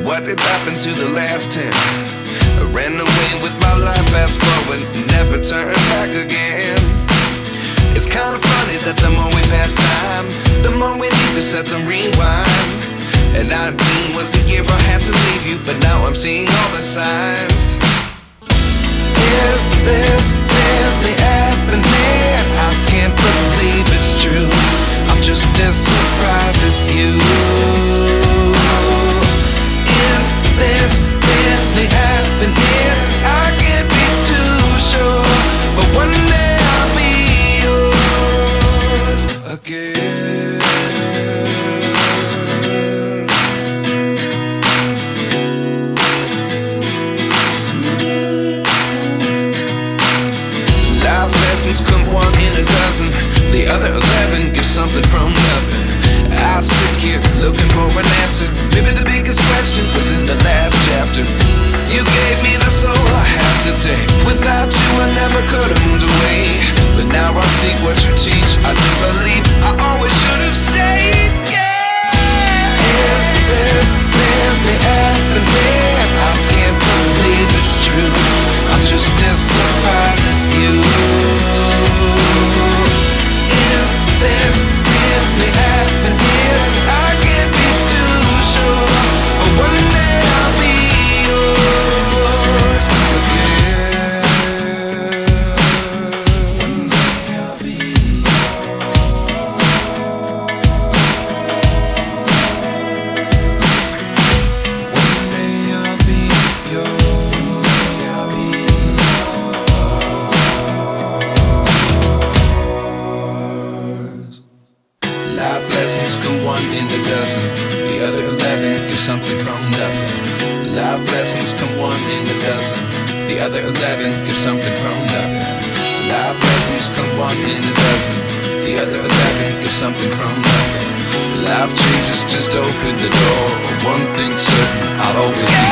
what did happen to the last 10? I ran away with my life, fast forward, never turn back again. It's kind of funny that the more we pass time, the more we need to set them rewind. And 19 was the year I had to leave you, but now I'm seeing all the signs. Is this really happening? I can't believe it's true. I'm just as surprised as you. Is this really happening? I can't be too sure, but one day I'll be yours again. Life lessons come one in a dozen. The other 11 get something from nothing. I sit here looking for an answer. Maybe the biggest question was in the last chapter. You gave me the soul I have today. Without you I never could have moved away. But now I see what you teach. I do believe I always should have stayed. Yeah. Is this really happening? I can't believe it's true. I'm just as surprised as you. Is this really happening? I can't be too sure, but one day I'll be yours again. One day I'll be yours. One day I'll be yours. One day I'll be yours. Life lessons come one in a dozen. The other 11 give something from nothing. Life lessons come one in a dozen. The other 11 give something from nothing. Life lessons come one in a dozen. The other 11 give something from nothing. Life changes just open the door. One thing's certain, I'll always be